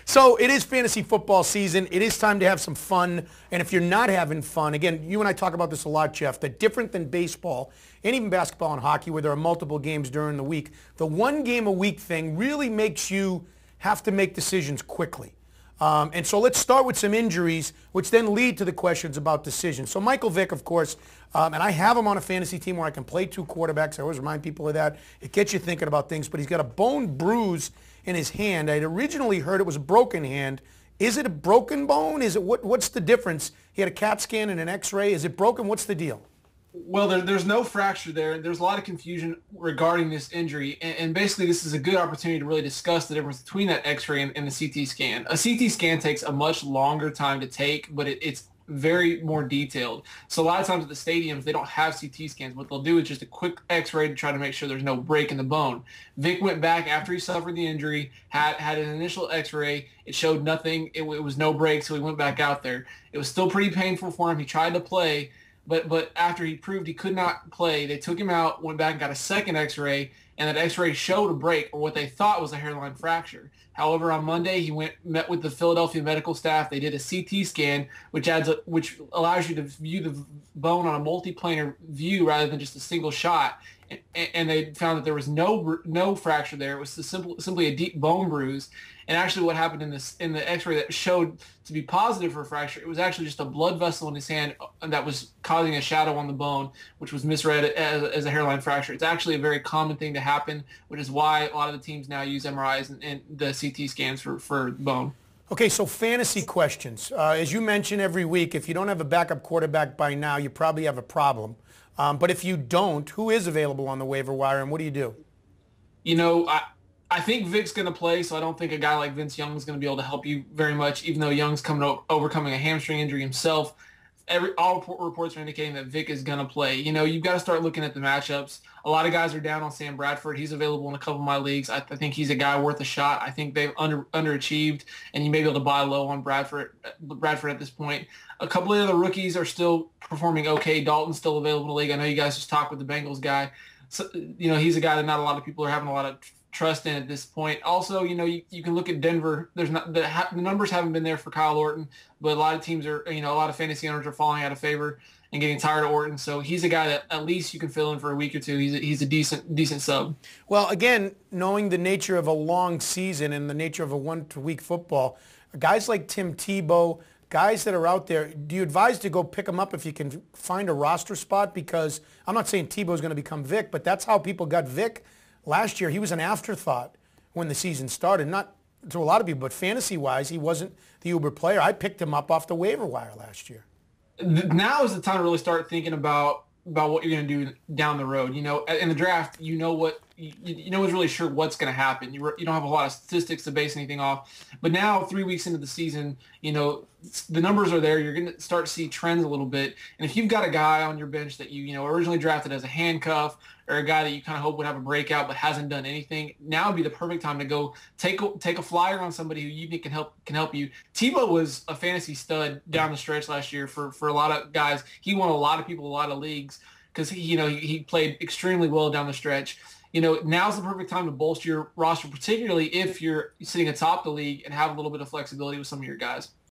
So it is fantasy football season. It is time to have some fun. And if you're not having fun, again, you and I talk about this a lot, Jeff, that different than baseball and even basketball and hockey where there are multiple games during the week, the one game a week thing really makes you have to make decisions quickly. And so let's start with some injuries, which then lead to the questions about decisions. So Michael Vick, of course, and I have him on a fantasy team where I can play two quarterbacks. I always remind people of that. It gets you thinking about things, but he's got a bone bruise in his hand. I'd originally heard it was a broken hand. Is it a broken bone? Is it what's the difference? He had a CAT scan and an X-ray. Is it broken? What's the deal? Well, there's no fracture there. There's a lot of confusion regarding this injury, and basically this is a good opportunity to really discuss the difference between that X-ray and the CT scan. A CT scan takes a much longer time to take, but it's very more detailed. So a lot of times at the stadiums, they don't have CT scans. What they'll do is just a quick X-ray to try to make sure there's no break in the bone. Vic went back after he suffered the injury, had an initial X-ray. It showed nothing. It was no break, so he went back out there. It was still pretty painful for him. He tried to play. But after he proved he could not play, they took him out, went back and got a second X-ray, and that X-ray showed a break, or what they thought was a hairline fracture. However, on Monday, he met with the Philadelphia medical staff. They did a CT scan, which allows you to view the bone on a multiplanar view rather than just a single shot. And they found that there was no fracture there. It was simply a deep bone bruise. And actually what happened in the X-ray that showed to be positive for a fracture, it was actually just a blood vessel in his hand that was causing a shadow on the bone, which was misread as a hairline fracture. It's actually a very common thing to happen, which is why a lot of the teams now use MRIs and the CT scans for bone. Okay, so fantasy questions. As you mention every week, if you don't have a backup quarterback by now, you probably have a problem. But if you don't, who is available on the waiver wire, and what do you do? You know, I think Vic's going to play, so I don't think a guy like Vince Young is going to be able to help you very much, even though Young's overcoming a hamstring injury himself. All reports are indicating that Vic is going to play. You know, you've got to start looking at the matchups. A lot of guys are down on Sam Bradford. He's available in a couple of my leagues. I think he's a guy worth a shot. I think they've underachieved, and you may be able to buy low on Bradford at this point. A couple of the other rookies are still performing okay. Dalton's still available in the league. I know you guys just talked with the Bengals guy. So, you know, he's a guy that not a lot of people are having a lot of trust in at this point. Also, you know, you can look at Denver. There's not the numbers haven't been there for Kyle Orton, but a lot of teams are, you know, a lot of fantasy owners are falling out of favor and getting tired of Orton. So he's a guy that at least you can fill in for a week or two. He's a decent sub. Well, again, knowing the nature of a long season and the nature of a one-week football, guys like Tim Tebow, guys that are out there, do you advise to go pick them up if you can find a roster spot? Because I'm not saying Tebow's going to become Vic, but that's how people got Vic. Last year, he was an afterthought when the season started. Not to a lot of people, but fantasy-wise, he wasn't the uber player. I picked him up off the waiver wire last year. Now is the time to really start thinking about what you're going to do down the road. You know, in the draft, you know what no one's really sure what's going to happen. You don't have a lot of statistics to base anything off. But now, 3 weeks into the season, you know, the numbers are there. You're going to start to see trends a little bit. And if you've got a guy on your bench that you know originally drafted as a handcuff, or a guy that you kind of hope would have a breakout but hasn't done anything, now would be the perfect time to go take a flyer on somebody who you think can help you. Tebow was a fantasy stud down the stretch last year for a lot of guys. He won a lot of people a lot of leagues because he played extremely well down the stretch. You know, now's the perfect time to bolster your roster, particularly if you're sitting atop the league and have a little bit of flexibility with some of your guys.